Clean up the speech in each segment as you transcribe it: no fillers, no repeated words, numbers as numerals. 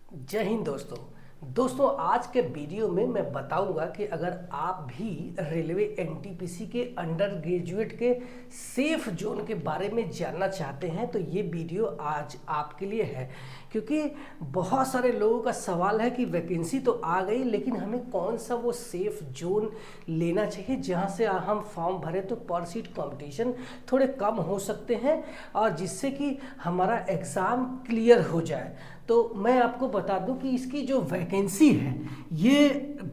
जय हिंद दोस्तों आज के वीडियो में मैं बताऊंगा कि अगर आप भी रेलवे एनटीपीसी के अंडर ग्रेजुएट के सेफ जोन के बारे में जानना चाहते हैं तो ये वीडियो आज आपके लिए है। क्योंकि बहुत सारे लोगों का सवाल है कि वैकेंसी तो आ गई लेकिन हमें कौन सा वो सेफ जोन लेना चाहिए जहां से हम फॉर्म भरें तो पर सीट कंपटीशन थोड़े कम हो सकते हैं और जिससे कि हमारा एग्ज़ाम क्लियर हो जाए। तो मैं आपको बता दूं कि इसकी जो वैकेंसी है ये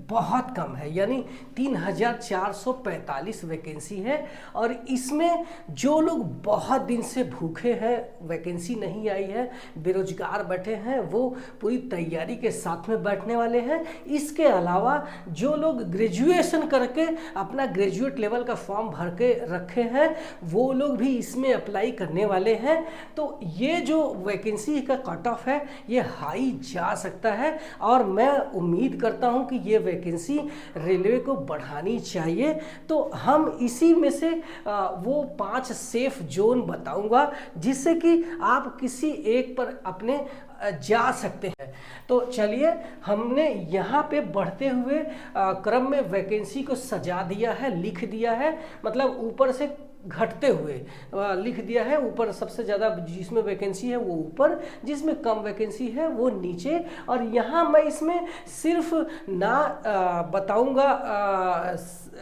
बहुत कम है, यानी 3445 वैकेंसी है। और इसमें जो लोग बहुत दिन से भूखे हैं, वैकेंसी नहीं आई है, बेरोजगार बैठे हैं, वो पूरी तैयारी के साथ में बैठने वाले हैं। इसके अलावा जो लोग ग्रेजुएशन करके अपना ग्रेजुएट लेवल का फॉर्म भर के रखे हैं वो लोग भी इसमें अप्लाई करने वाले हैं। तो ये जो वैकेंसी का कट ऑफ है ये हाई जा सकता है और मैं उम्मीद करता हूं कि ये वैकेंसी रेलवे को बढ़ानी चाहिए। तो हम इसी में से वो 5 सेफ जोन बताऊंगा जिससे कि आप किसी एक पर अपने जा सकते हैं। तो चलिए, हमने यहाँ पे बढ़ते हुए क्रम में वैकेंसी को सजा दिया है, लिख दिया है, मतलब ऊपर से घटते हुए लिख दिया है। ऊपर सबसे ज़्यादा जिसमें वैकेंसी है वो ऊपर, जिसमें कम वैकेंसी है वो नीचे। और यहाँ मैं इसमें सिर्फ ना बताऊंगा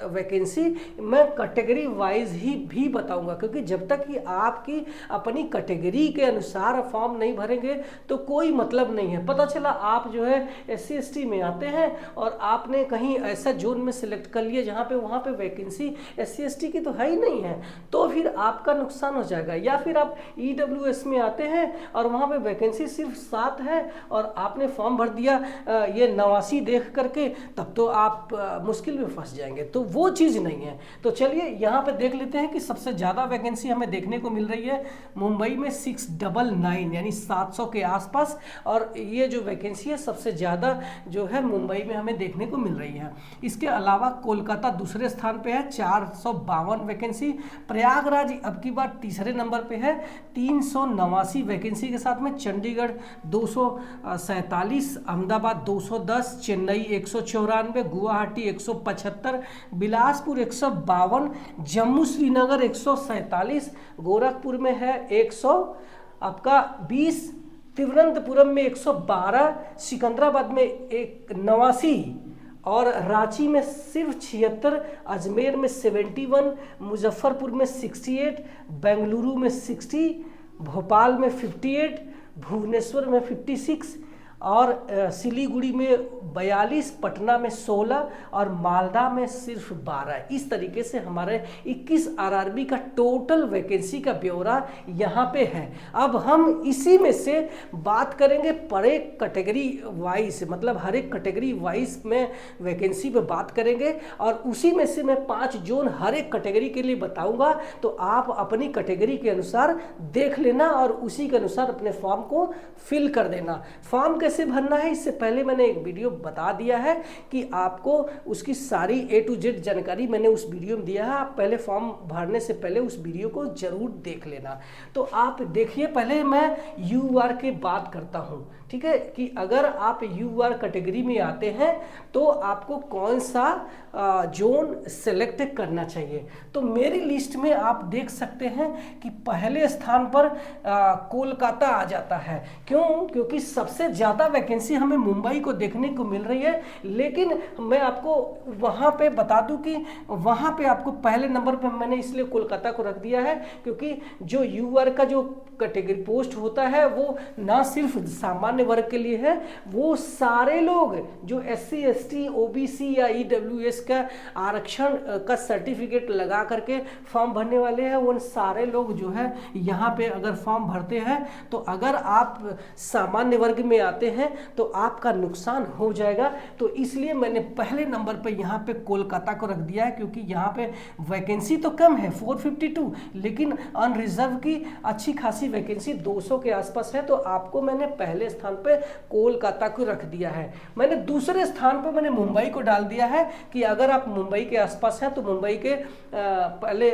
वैकेंसी, मैं कैटेगरी वाइज ही भी बताऊंगा, क्योंकि जब तक कि आपकी अपनी कैटेगरी के अनुसार फॉर्म नहीं भरेंगे तो कोई मतलब नहीं है। पता चला आप जो है SC ST में आते हैं और आपने कहीं ऐसा जोन में सिलेक्ट कर लिया जहाँ पे वहाँ पे वैकेंसी SC ST की तो है ही नहीं है, तो फिर आपका नुकसान हो जाएगा। या फिर आप EWS में आते हैं और वहाँ पे वैकेंसी सिर्फ 7 है और आपने फॉर्म भर दिया ये 89 देख करके, तब तो आप मुश्किल में फंस जाएंगे। तो वो चीज़ नहीं है। तो चलिए यहाँ पे देख लेते हैं कि सबसे ज़्यादा वैकेंसी हमें देखने को मिल रही है मुंबई में 699 यानी 700 के आसपास। और ये जो वैकेंसी है सबसे ज़्यादा जो है मुंबई में हमें देखने को मिल रही है। इसके अलावा कोलकाता दूसरे स्थान पे है 452 वैकेंसी। प्रयागराज अब की बार तीसरे नंबर पे है 389 वैकेंसी के साथ में। चंडीगढ़ 247, अहमदाबाद 210, चेन्नई 194, गुवाहाटी 175, बिलासपुर 152, जम्मू श्रीनगर 147, गोरखपुर में है 100 आपका 20, तिरुवनंतपुरम में 112, सिकंदराबाद में 89 और रांची में सिर्फ 76, अजमेर में 71, मुजफ्फरपुर में 68, बेंगलुरु में 60, भोपाल में 58, भुवनेश्वर में 56 और सिलीगुड़ी में 42, पटना में 16 और मालदा में सिर्फ 12। इस तरीके से हमारे 21 RRB का टोटल वैकेंसी का ब्यौरा यहाँ पे है। अब हम इसी में से बात करेंगे पर एक कैटेगरी वाइज, मतलब हर एक कैटेगरी वाइज में वैकेंसी पे बात करेंगे और उसी में से मैं 5 जोन हर एक कैटेगरी के लिए बताऊँगा। तो आप अपनी कैटेगरी के अनुसार देख लेना और उसी के अनुसार अपने फॉर्म को फिल कर देना। फॉर्म कैसे भरना है इससे पहले मैंने एक वीडियो बता दिया है कि आपको उसकी सारी A to Z जानकारी मैंने उस वीडियो में दिया है। आप पहले फॉर्म भरने से पहले उस वीडियो को जरूर देख लेना। तो आप देखिए, पहले मैं UR की बात करता हूँ, ठीक है, कि अगर आप UR कैटेगरी में आते हैं तो आपको कौन सा जोन सेलेक्ट करना चाहिए। तो मेरी लिस्ट में आप देख सकते हैं कि पहले स्थान पर कोलकाता आ जाता है। क्यों? क्योंकि सबसे ज़्यादा वैकेंसी हमें मुंबई को देखने को मिल रही है, लेकिन मैं आपको वहाँ पे बता दूं कि वहाँ पे आपको पहले नंबर पर मैंने इसलिए कोलकाता को रख दिया है क्योंकि जो UR का जो कैटेगरी पोस्ट होता है वो ना सिर्फ सामान्य वर्ग के लिए है, वो सारे लोग जो SC ST OBC या EWS का आरक्षण का सर्टिफिकेट लगा करके फॉर्म भरने वाले हैं, उन सारे लोग जो है यहाँ पे अगर फॉर्म भरते हैं तो अगर आप सामान्य वर्ग में आते हैं तो आपका नुकसान हो जाएगा। तो इसलिए मैंने पहले नंबर पे यहाँ पे कोलकाता को रख दिया है क्योंकि यहाँ पे वैकेंसी तो कम है 452, लेकिन अनरिजर्व की अच्छी खासी वैकेंसी 200 के आसपास है। तो आपको मैंने पहले स्थान पे कोलकाता को रख दिया है। मैंने दूसरे स्थान पे मैंने मुंबई को डाल दिया है कि अगर आप मुंबई के आसपास हैं तो मुंबई के पहले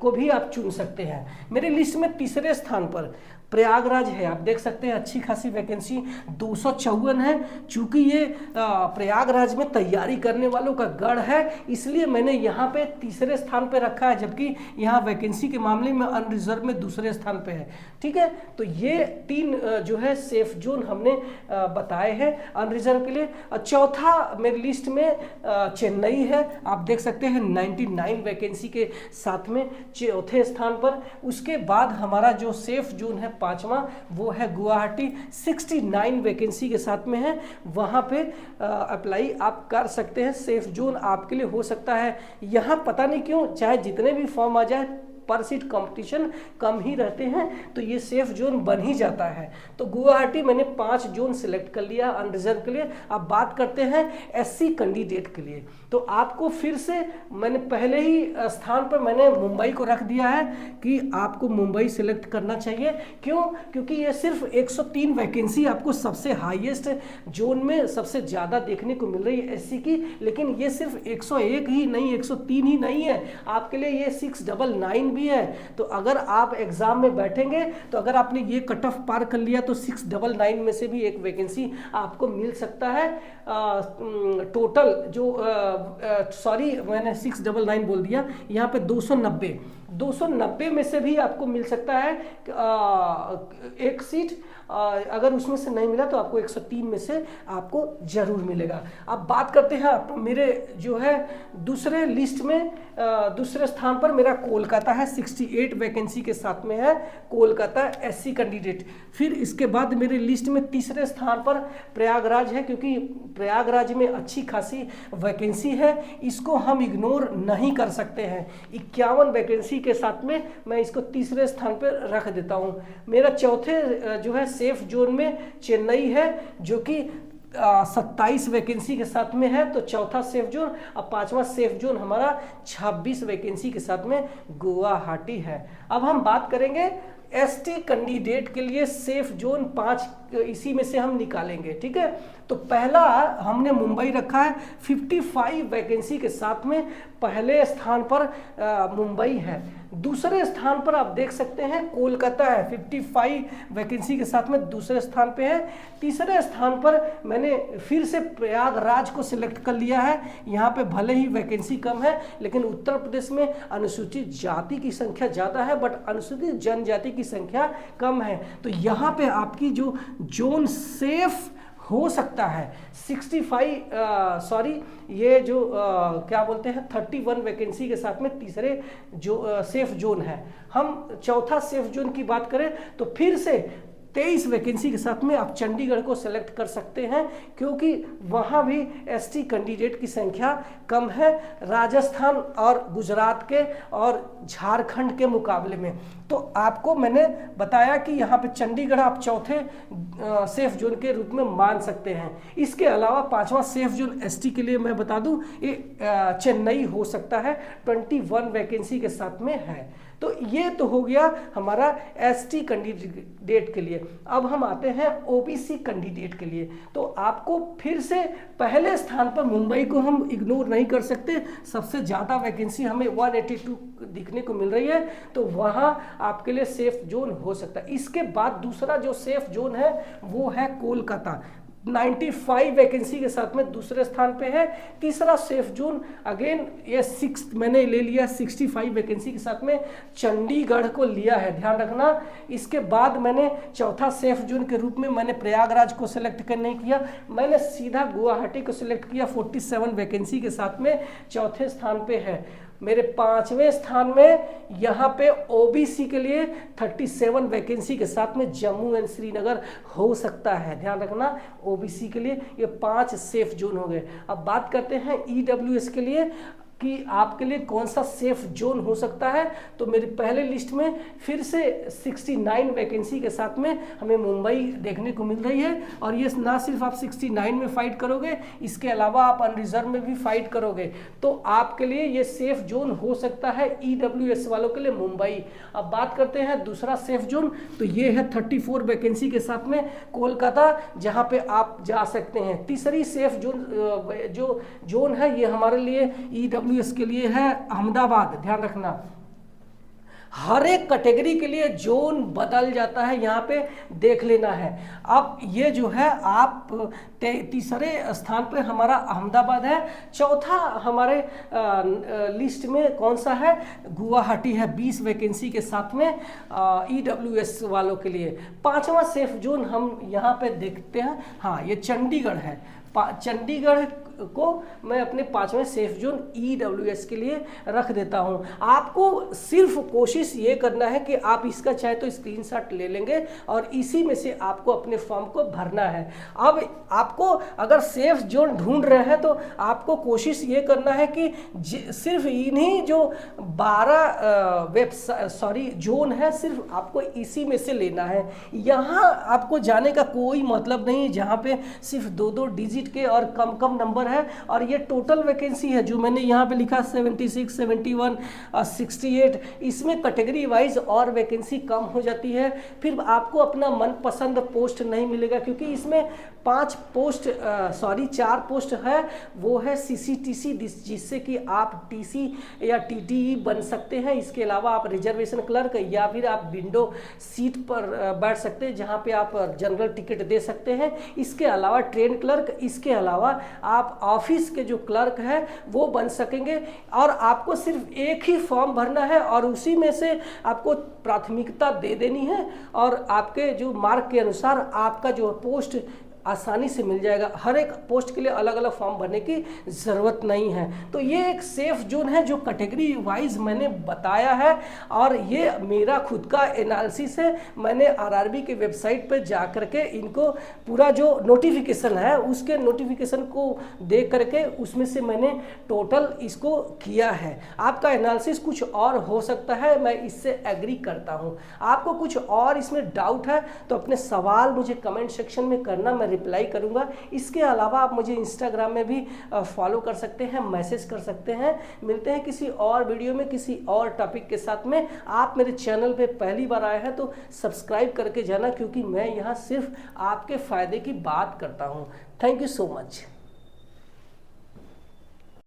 को भी आप चुन सकते हैं। मेरी लिस्ट में तीसरे स्थान पर प्रयागराज है, आप देख सकते हैं अच्छी खासी वैकेंसी 254 है। चूंकि ये प्रयागराज में तैयारी करने वालों का गढ़ है, इसलिए मैंने यहाँ पे तीसरे स्थान पे रखा है, जबकि यहाँ वैकेंसी के मामले में अनरिजर्व में दूसरे स्थान पे है। ठीक है, तो ये 3 जो है सेफ जोन हमने बताए हैं अनरिजर्व के लिए। चौथा मेरी लिस्ट में चेन्नई है, आप देख सकते हैं 99 वैकेंसी के साथ में चौथे स्थान पर। उसके बाद हमारा जो सेफ जोन है 5वां, वो है गुवाहाटी, 69 वैकेंसी के साथ में है। वहाँ पे अप्लाई आप कर सकते हैं, सेफ जोन आपके लिए हो सकता है। यहाँ पता नहीं क्यों, चाहे जितने भी फॉर्म आ जाए, पर सीट कंपटीशन कम ही रहते हैं, तो ये सेफ जोन बन ही जाता है। तो गुवाहाटी मैंने 5 जोन सिलेक्ट कर लिया अनरिजर्व के लिए। अब बात करते हैं एससी कैंडिडेट के लिए। तो आपको फिर से मैंने पहले ही स्थान पर मैंने मुंबई को रख दिया है कि आपको मुंबई सिलेक्ट करना चाहिए। क्यों? क्योंकि ये सिर्फ 103 वैकेंसी आपको सबसे हाईएस्ट जोन में सबसे ज़्यादा देखने को मिल रही है एससी की, लेकिन ये सिर्फ 101 ही नहीं, 103 ही नहीं है, आपके लिए ये 699 भी है। तो अगर आप एग्जाम में बैठेंगे, तो अगर आपने ये कट ऑफ पार कर लिया, तो 699 में से भी एक वैकेंसी आपको मिल सकता है। टोटल जो सॉरी मैंने 699 बोल दिया, यहाँ पे 290 में से भी आपको मिल सकता है एक सीट। अगर उसमें से नहीं मिला तो आपको 103 में से आपको जरूर मिलेगा। अब बात करते हैं मेरे जो है दूसरे लिस्ट में, दूसरे स्थान पर मेरा कोलकाता है, 68 वैकेंसी के साथ में है कोलकाता एससी कैंडिडेट। फिर इसके बाद मेरे लिस्ट में तीसरे स्थान पर प्रयागराज है, क्योंकि प्रयागराज में अच्छी खासी वैकेंसी है, इसको हम इग्नोर नहीं कर सकते हैं। 51 वैकेंसी के साथ में मैं इसको तीसरे स्थान पर रख देता हूँ। मेरा चौथे जो है सेफ जोन में चेन्नई है, जो कि 27 वैकेंसी के साथ में है, तो चौथा सेफ जोन। अब 5वां सेफ जोन हमारा 26 वैकेंसी के साथ में गुवाहाटी है। अब हम बात करेंगे एसटी कैंडिडेट के लिए सेफ जोन 5, इसी में से हम निकालेंगे। ठीक है, तो पहला हमने मुंबई रखा है, 55 वैकेंसी के साथ में पहले स्थान पर मुंबई है। दूसरे स्थान पर आप देख सकते हैं कोलकाता है, 55 वैकेंसी के साथ में दूसरे स्थान पे है। तीसरे स्थान पर मैंने फिर से प्रयागराज को सिलेक्ट कर लिया है। यहाँ पे भले ही वैकेंसी कम है, लेकिन उत्तर प्रदेश में अनुसूचित जाति की संख्या ज़्यादा है, बट अनुसूचित जनजाति की संख्या कम है। तो यहाँ पे आपकी जो जोन सेफ हो सकता है 65 ये जो क्या बोलते हैं 31 वैकेंसी के साथ में तीसरे जो सेफ जोन है। हम चौथा सेफ जोन की बात करें तो फिर से 23 वैकेंसी के साथ में आप चंडीगढ़ को सेलेक्ट कर सकते हैं, क्योंकि वहाँ भी एसटी कैंडिडेट की संख्या कम है राजस्थान और गुजरात के और झारखंड के मुकाबले में। तो आपको मैंने बताया कि यहाँ पे चंडीगढ़ आप चौथे सेफ जोन के रूप में मान सकते हैं। इसके अलावा 5वां सेफ जोन एसटी के लिए मैं बता दूं, ये चेन्नई हो सकता है, 21 वैकेंसी के साथ में है। तो ये तो हो गया हमारा एसटी कैंडिडेट के लिए। अब हम आते हैं ओबीसी कैंडिडेट के लिए। तो आपको फिर से पहले स्थान पर मुंबई को हम इग्नोर नहीं कर सकते, सबसे ज़्यादा वैकेंसी हमें 182 दिखने को मिल रही है, तो वहाँ आपके लिए सेफ जोन हो सकता है। इसके बाद दूसरा जो सेफ जोन है वो है कोलकाता, 95 वैकेंसी के साथ में दूसरे स्थान पे है। तीसरा सेफ जोन अगेन ये 6 मैंने ले लिया, 65 वैकेंसी के साथ में चंडीगढ़ को लिया है, ध्यान रखना। इसके बाद मैंने चौथा सेफ जोन के रूप में मैंने प्रयागराज को सिलेक्ट कर नहीं किया, मैंने सीधा गुवाहाटी को सिलेक्ट किया, 47 वैकेंसी के साथ में चौथे स्थान पे है। मेरे 5वें स्थान में यहाँ पे ओबीसी के लिए 37 वैकेंसी के साथ में जम्मू एंड श्रीनगर हो सकता है, ध्यान रखना। ओबीसी के लिए ये 5 सेफ जोन हो गए। अब बात करते हैं ईडब्ल्यूएस के लिए कि आपके लिए कौन सा सेफ जोन हो सकता है। तो मेरी पहले लिस्ट में फिर से 69 वैकेंसी के साथ में हमें मुंबई देखने को मिल रही है, और ये ना सिर्फ आप 69 में फाइट करोगे, इसके अलावा आप अनरिजर्व में भी फाइट करोगे, तो आपके लिए ये सेफ जोन हो सकता है ईडब्ल्यूएस वालों के लिए मुंबई। अब बात करते हैं दूसरा सेफ जोन, तो ये है 34 वैकेंसी के साथ में कोलकाता, जहाँ पे आप जा सकते हैं। तीसरी सेफ जोन जो जोन है ये हमारे लिए ईडब्ल्यूएस के लिए है अहमदाबाद, ध्यान रखना। हर एक कैटेगरी के लिए जोन बदल जाता है, यहाँ पे देख लेना है। अब ये जो है आप तीसरे स्थान पे हमारा अहमदाबाद है, चौथा हमारे लिस्ट में कौन सा है, गुवाहाटी है 20 वैकेंसी के साथ में EWS वालों के लिए। पांचवा सेफ जोन हम यहाँ पे देखते हैं, हाँ ये चंडीगढ़ है। चंडीगढ़ को मैं अपने पांचवें सेफ जोन EWS के लिए रख देता हूं। आपको सिर्फ कोशिश ये करना है कि आप इसका चाहे तो स्क्रीनशॉट ले लेंगे और इसी में से आपको अपने फॉर्म को भरना है। अब आपको अगर सेफ जोन ढूंढ रहे हैं तो आपको कोशिश ये करना है कि सिर्फ इन्हीं जो 12 जोन है सिर्फ आपको इसी में से लेना है। यहाँ आपको जाने का कोई मतलब नहीं जहाँ पे सिर्फ 2-2 डिजिट के और कम कम नंबर है। और ये टोटल वैकेंसी है जो मैंने यहाँ पे लिखा 76, 71, 68, इसमें कैटेगरी वाइज और वैकेंसी कम हो जाती है। फिर आपको अपना मनपसंद पोस्ट नहीं मिलेगा क्योंकि इसमें 4 पोस्ट है, वो है CCTC जिससे कि आप TC या TTE बन सकते हैं। इसके अलावा आप रिजर्वेशन क्लर्क या फिर आप विंडो सीट पर बैठ सकते हैं जहाँ पे आप जनरल टिकट दे सकते हैं। इसके अलावा ट्रेन क्लर्क, इसके अलावा आप ऑफिस के जो क्लर्क है वो बन सकेंगे। और आपको सिर्फ एक ही फॉर्म भरना है और उसी में से आपको प्राथमिकता दे देनी है और आपके जो मार्क के अनुसार आपका जो पोस्ट आसानी से मिल जाएगा। हर एक पोस्ट के लिए अलग अलग फॉर्म भरने की ज़रूरत नहीं है। तो ये एक सेफ जोन है जो कैटेगरी वाइज मैंने बताया है और ये मेरा खुद का एनालिसिस है। मैंने RRB के वेबसाइट पर जा करके इनको पूरा जो नोटिफिकेशन है उसके नोटिफिकेशन को देख करके उसमें से मैंने टोटल इसको किया है। आपका एनालिसिस कुछ और हो सकता है, मैं इससे एग्री करता हूँ। आपको कुछ और इसमें डाउट है तो अपने सवाल मुझे कमेंट सेक्शन में करना, मैं रिप्लाई करूंगा। इसके अलावा आप मुझे इंस्टाग्राम में भी फॉलो कर सकते हैं, मैसेज कर सकते हैं। मिलते हैं किसी और वीडियो में किसी और टॉपिक के साथ में। आप मेरे चैनल पे पहली बार आए हैं तो सब्सक्राइब करके जाना क्योंकि मैं यहाँ सिर्फ आपके फ़ायदे की बात करता हूँ। Thank you so much.